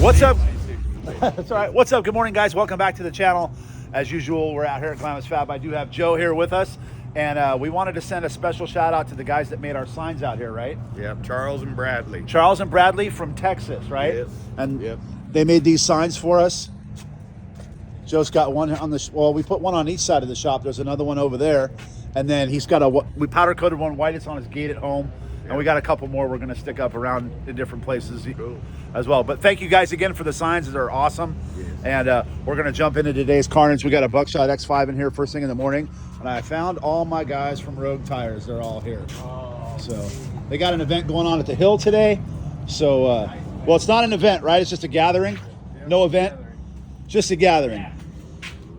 What's up? That's all right. What's up? Good morning, guys. Welcome back to the channel. As usual, we're out here at Glamis Fab. I do have Joe here with us, and we wanted to send a special shout out to the guys that made our signs out here, right? Yep, Charles and Bradley. Charles and Bradley from Texas, right? Yes. And Yep. they made these signs for us. Joe's got one on the, well, we put one on each side of the shop. There's another one over there. And then he's got we powder coated one white. It's on his gate at home. And we got a couple more we're going to stick up around in different places as well. But thank you guys again for the signs. They're awesome. Yes. And we're going to jump into today's Carnage. We got a Buckshot X5 in here first thing in the morning. And I found all my guys from Rogue Tires. They're all here. Oh. So they got an event going on at the Hill today. So, well, it's not an event, right? It's just a gathering. Yeah, no event. Just a gathering.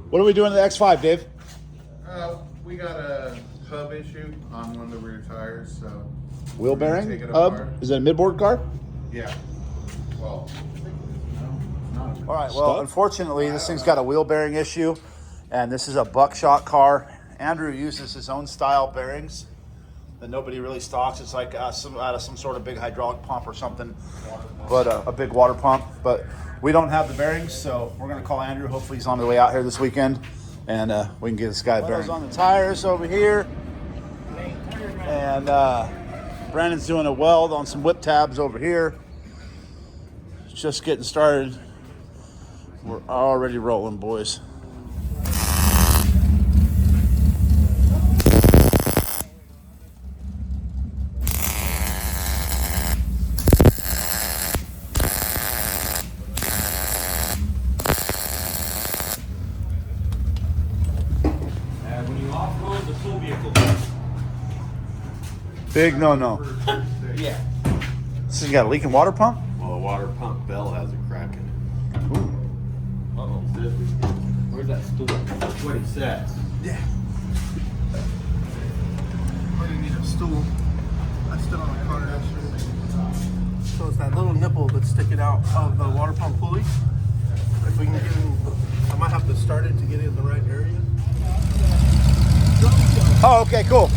What are we doing to the X5, Dave? We got a hub issue on one of the rear tires, so... Wheel bearing? Hub? Is it a midboard car? Yeah. Well, no. All right, well, unfortunately, this thing's got a wheel bearing issue, and this is a Buckshot car. Andrew uses his own style bearings that nobody really stocks. It's like out of some sort of big hydraulic pump or something, but a big water pump. But we don't have the bearings, so we're going to call Andrew. Hopefully he's on the way out here this weekend, and we can get this guy bearings. On the tires over here, and Brandon's doing a weld on some whip tabs over here. Just getting started. We're already rolling, boys. Big no. Yeah. This has got a leaking water pump? Well, the water pump bell has a crack in it. Ooh. Uh-oh. Where's that stool? That's what he says. Yeah. We're gonna need a stool. I stood on a Carnage. So it's that little nipple that's sticking out of the water pump pulley. If we can get in, I might have to start it to get it in the right area. Oh, okay, cool.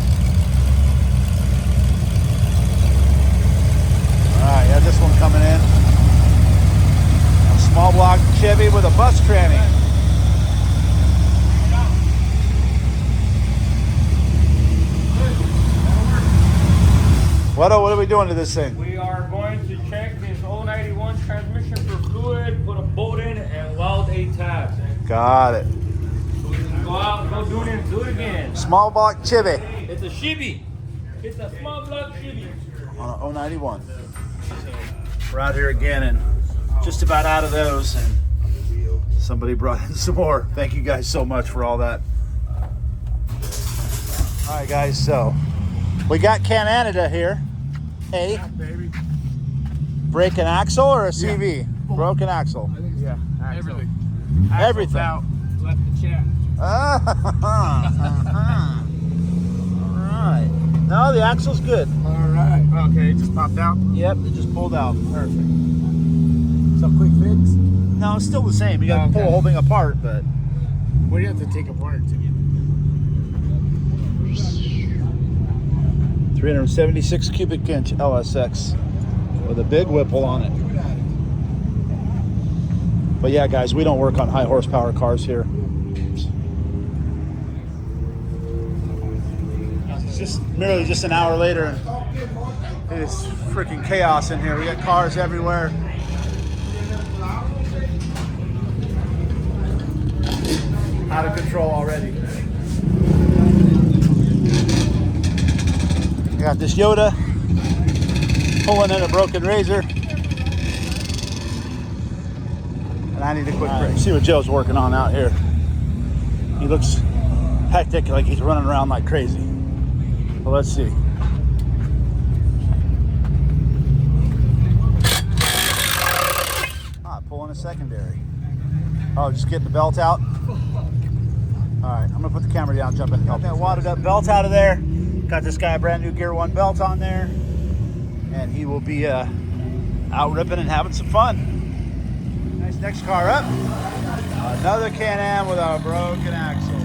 All right, yeah, this one coming in. A small block Chevy with a bus tranny. What are we doing to this thing? We are going to check this 091 transmission for fluid, put a bolt in, and weld 8 tabs. Got it. So we can go out, go do it, and do it again. Small block Chevy. It's a Chevy. It's a small block Chevy. On a 091. We're out here again and just about out of those, and somebody brought in some more. Thank you guys so much for all that. All right, guys, so we got Canada here. Hey, break an axle or a CV? Yeah. Broken axle. Yeah, Everything. Everything. Out, left the chat. All right. No, the axle's good. All right. Okay, it just popped out. Yep, it just pulled out. Perfect. Some quick fix. No, it's still the same. You got to pull the whole thing apart, but What do you have to take apart to get? 376 cubic inch LSX with a big Whipple on it. But yeah, guys, we don't work on high horsepower cars here. It's just merely just an hour later. It is freaking chaos in here. We got cars everywhere. Out of control already. I got this Yoda pulling in a broken razor. And I need a quick break. See what Joe's working on out here. He looks hectic, like he's running around like crazy. Well, let's see. Pulling a secondary. Oh, just getting the belt out. All right, I'm gonna put the camera down, jump in. Got that wadded up belt out of there. Got this guy a brand new Gear 1 belt on there. And he will be out ripping and having some fun. Nice, next car up. Another Can-Am with a broken axle.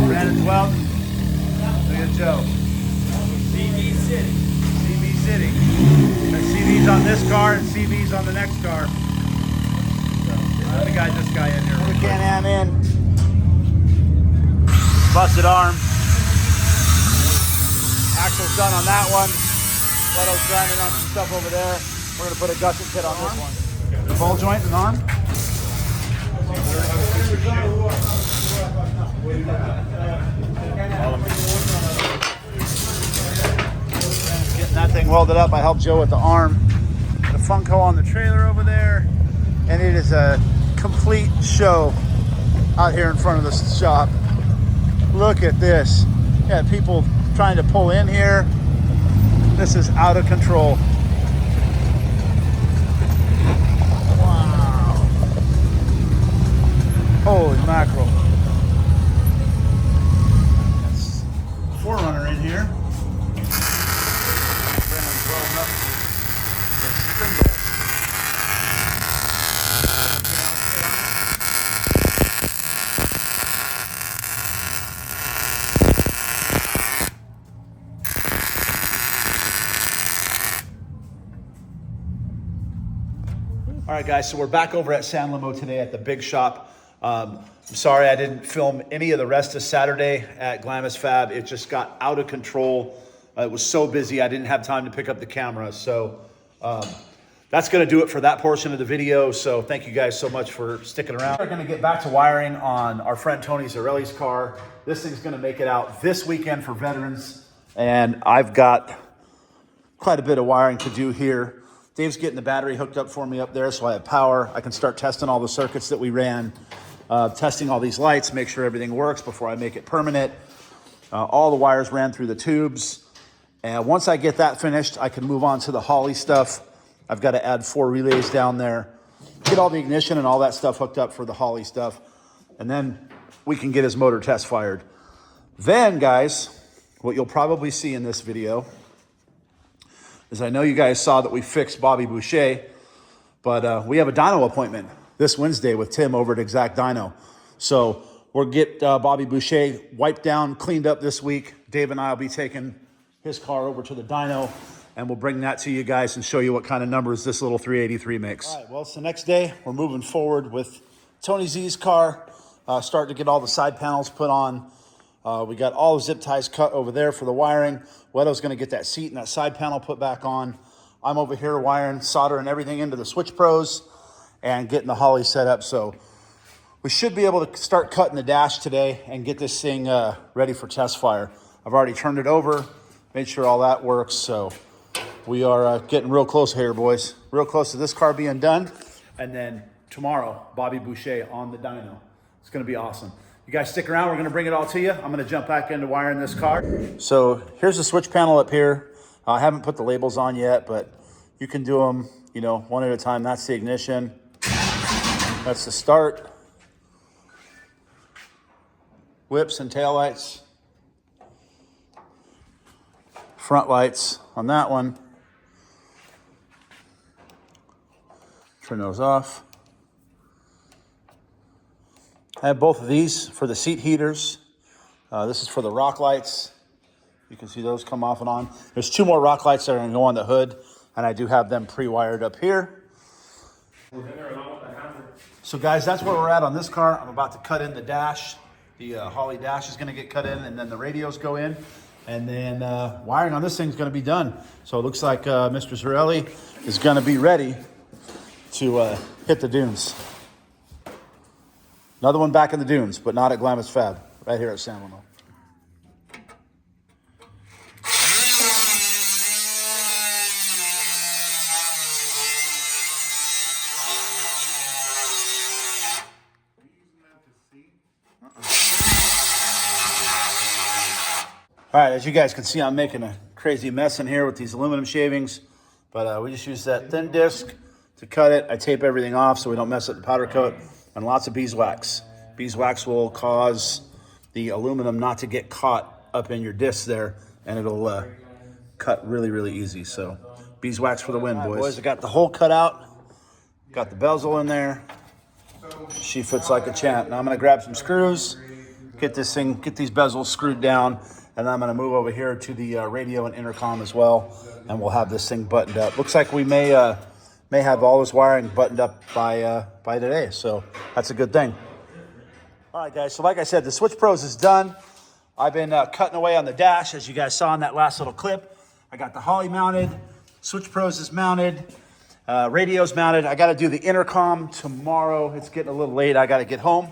Brandon's welding. Joe? CV City. CV City. There's CVs on this car and CVs on the next car. So, let me guide this guy in here. We Can-Am in. Busted arm. Axle's done on that one. Leto's grinding on some stuff over there. We're going to put a gusset kit on this one. Ball joint and on. Getting that thing welded up. I helped Joe with the arm. The Funko on the trailer over there. And it is a complete show out here in front of the shop. Look at this. Yeah, people trying to pull in here. This is out of control. Wow. Holy mackerel. That's Forerunner in here. Brandon's welding up the spindle. All right, guys, so we're back over at San Limo today at the big shop. I'm sorry I didn't film any of the rest of Saturday at Glamis Fab. It just got out of control. It was so busy, I didn't have time to pick up the camera. So that's going to do it for that portion of the video. So thank you guys so much for sticking around. We're going to get back to wiring on our friend Tony Zarelli's car. This thing's going to make it out this weekend for veterans. And I've got quite a bit of wiring to do here. Dave's getting the battery hooked up for me up there so I have power. I can start testing all the circuits that we ran, testing all these lights, make sure everything works before I make it permanent. All the wires ran through the tubes. And once I get that finished, I can move on to the Holley stuff. I've got to add 4 relays down there, get all the ignition and all that stuff hooked up for the Holley stuff. And then we can get his motor test fired. Then, guys, what you'll probably see in this video is I know you guys saw that we fixed Bobby Boucher, but we have a dyno appointment this Wednesday with Tim over at Exact Dyno. So we'll get Bobby Boucher wiped down, cleaned up this week. Dave and I will be taking his car over to the dyno, and we'll bring that to you guys and show you what kind of numbers this little 383 makes. All right, well, it's the next day. We're moving forward with Tony Z's car, starting to get all the side panels put on. We got all the zip ties cut over there for the wiring. Leto's going to get that seat and that side panel put back on. I'm over here wiring, soldering everything into the switch pros and getting the Holley set up. So we should be able to start cutting the dash today and get this thing ready for test fire. I've already turned it over, made sure all that works. So we are getting real close here, boys. Real close to this car being done. And then tomorrow, Bobby Boucher on the dyno. It's going to be awesome. You guys stick around. We're going to bring it all to you. I'm going to jump back into wiring this car. So here's the switch panel up here. I haven't put the labels on yet, but you can do them, you know, one at a time. That's the ignition. That's the start. Whips and taillights. Front lights on that one. Turn those off. I have both of these for the seat heaters. This is for the rock lights. You can see those come off and on. There's 2 more rock lights that are going to go on the hood, and I do have them pre-wired up here. So guys, that's where we're at on this car. I'm about to cut in the dash. The Holley dash is going to get cut in, and then the radios go in. And then wiring on this thing is going to be done. So it looks like Mr. Zarelli is going to be ready to hit the dunes. Another one back in the dunes, but not at Glamis Fab, right here at San Limo. All right, as you guys can see, I'm making a crazy mess in here with these aluminum shavings, but we just use that thin disc to cut it. I tape everything off so we don't mess up the powder coat, and lots of beeswax. Beeswax will cause the aluminum not to get caught up in your disc there, and it'll cut really, really easy. So beeswax for the win, boys. I got the hole cut out, got the bezel in there. She fits like a champ. Now I'm gonna grab some screws, get these bezels screwed down, And then I'm going to move over here to the radio and intercom as well, and we'll have this thing buttoned up. Looks like we may have all this wiring buttoned up by today, so that's a good thing. All right, guys, so like I said, the Switch Pros is done. I've been cutting away on the dash, as you guys saw in that last little clip. I got the Holly mounted, Switch Pros is mounted, radio's mounted. I got to do the intercom tomorrow. It's getting a little late. I got to get home.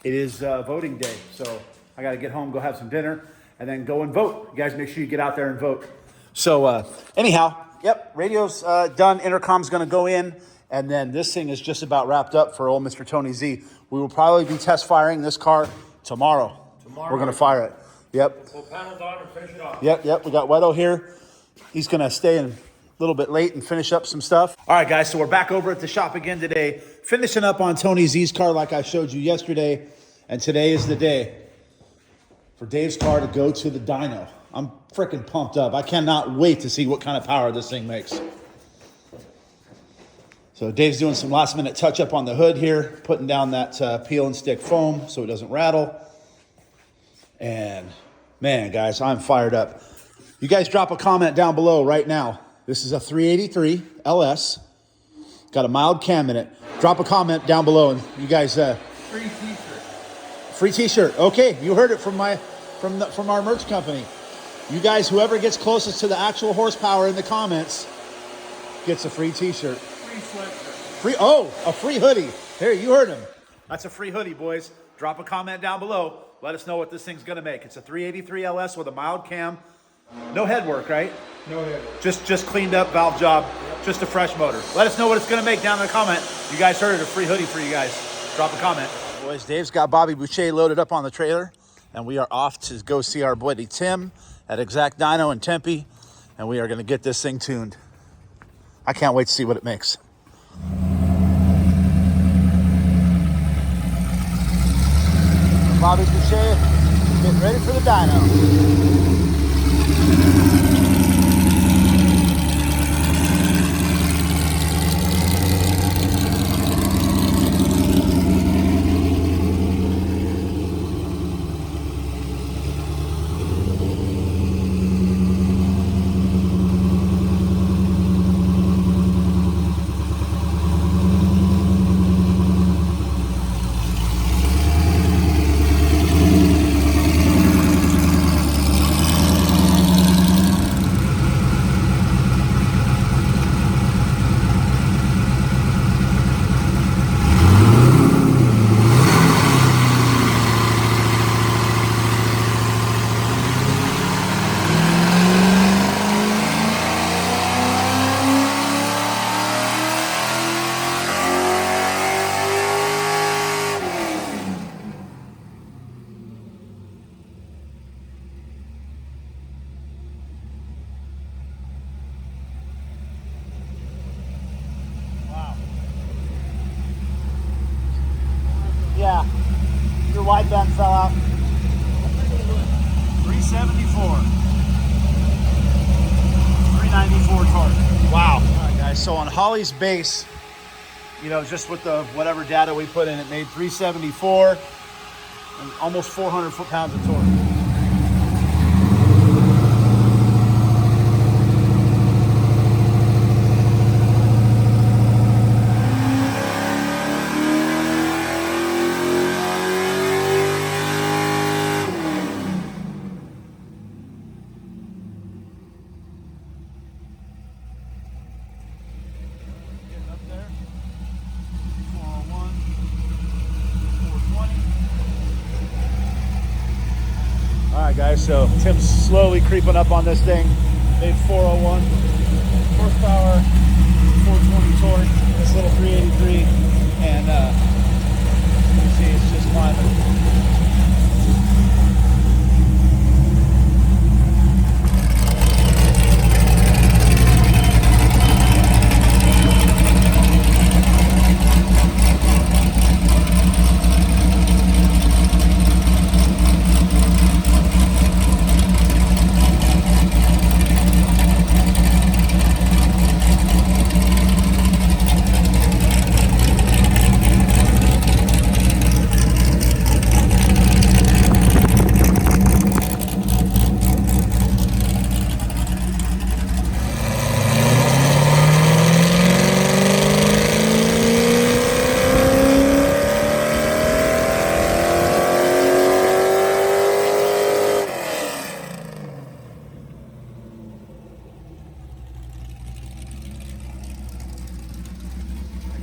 It is voting day, so I got to get home, go have some dinner, and then go and vote. You guys make sure you get out there and vote. So anyhow, yep, radio's done. Intercom's going to go in, and then this thing is just about wrapped up for old Mr. Tony Z. We will probably be test firing this car tomorrow. We're going to fire it. Yep. We'll panels on and finish it off. Yep. We got Wedo here. He's going to stay in a little bit late and finish up some stuff. All right, guys, so we're back over at the shop again today, finishing up on Tony Z's car like I showed you yesterday, and today is the day for Dave's car to go to the dyno. I'm freaking pumped up. I cannot wait to see what kind of power this thing makes. So Dave's doing some last minute touch up on the hood here, putting down that peel and stick foam so it doesn't rattle. And man, guys, I'm fired up. You guys drop a comment down below right now. This is a 383 LS. Got a mild cam in it. Drop a comment down below, and you guys. Free t-shirt. Free t-shirt. Okay, you heard it from our merch company. You guys, whoever gets closest to the actual horsepower in the comments gets a free t-shirt. Free sweatshirt. A free hoodie. There, you heard him. That's a free hoodie, boys. Drop a comment down below. Let us know what this thing's gonna make. It's a 383 LS with a mild cam. No head work, right? No head work. Just cleaned up valve job. Just a fresh motor. Let us know what it's gonna make down in the comment. You guys heard it, a free hoodie for you guys. Drop a comment. Boys, Dave's got Bobby Boucher loaded up on the trailer, and we are off to go see our buddy Tim at Exact Dyno in Tempe, and we are gonna get this thing tuned. I can't wait to see what it makes. Bobby Boucher getting ready for the dyno. Yeah, your wideband fell out. 374. 394 torque. Wow. All right, guys, so on Holly's base, just with the whatever data we put in, it made 374 and almost 400 foot-pounds of torque. Guys, so Tim's slowly creeping up on this thing. Made 401 horsepower, 420 torque, this little 383, and you can see it's just climbing.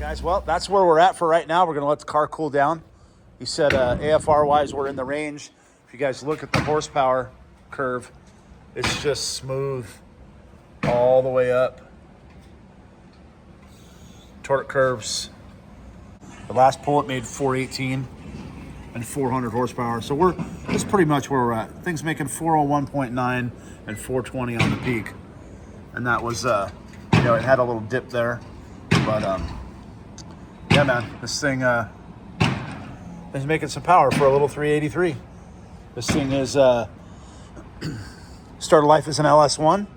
Guys, well, that's where we're at for right now. We're going to let the car cool down. He said AFR-wise, we're in the range. If you guys look at the horsepower curve, it's just smooth all the way up. Torque curves. The last pull it made 418 and 400 horsepower. So that's pretty much where we're at. Things making 401.9 and 420 on the peak. And that was, it had a little dip there. But, yeah, man, this thing is making some power for a little 383. This thing is started life as an LS1.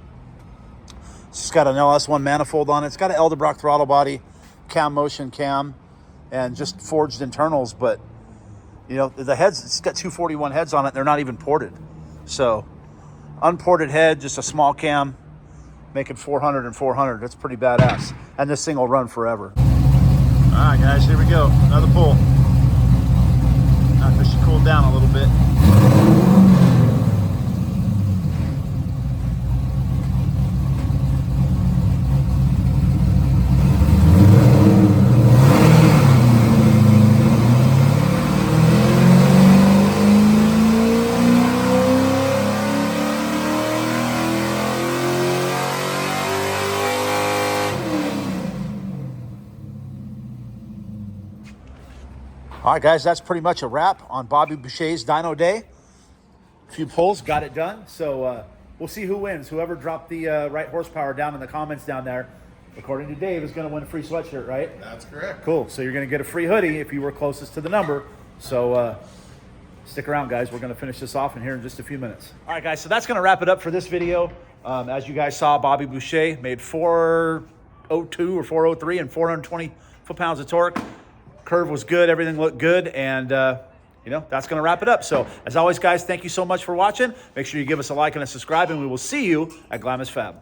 It's got an LS1 manifold on it. It's got an Eldebrock throttle body, cam motion cam, and just forged internals. But the heads, it's got 241 heads on it. They're not even ported. So unported head, just a small cam, making 400 and 400. That's pretty badass. And this thing will run forever. All right, guys, here we go. Another pull. After she cooled down a little bit. All right, guys, that's pretty much a wrap on Bobby Boucher's Dyno Day. A few pulls, got it done. So we'll see who wins. Whoever dropped the right horsepower down in the comments down there, according to Dave, is going to win a free sweatshirt, right? That's correct. Cool. So you're going to get a free hoodie if you were closest to the number. So stick around, guys. We're going to finish this off in here in just a few minutes. All right, guys, so that's going to wrap it up for this video. As you guys saw, Bobby Boucher made 402 or 403 and 420 foot-pounds of torque. Curve was good, everything looked good, and that's going to wrap it up. So as always, guys, thank you so much for watching. Make sure you give us a like and a subscribe, and we will see you at Glamis Fab.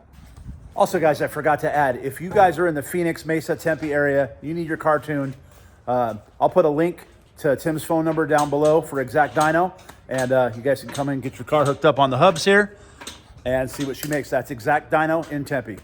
Also, guys, I forgot to add, if you guys are in the Phoenix, Mesa, Tempe area, you need your car tuned, I'll put a link to Tim's phone number down below for Exact Dyno, and you guys can come in and get your car hooked up on the hubs here and see what she makes. That's Exact Dyno in Tempe.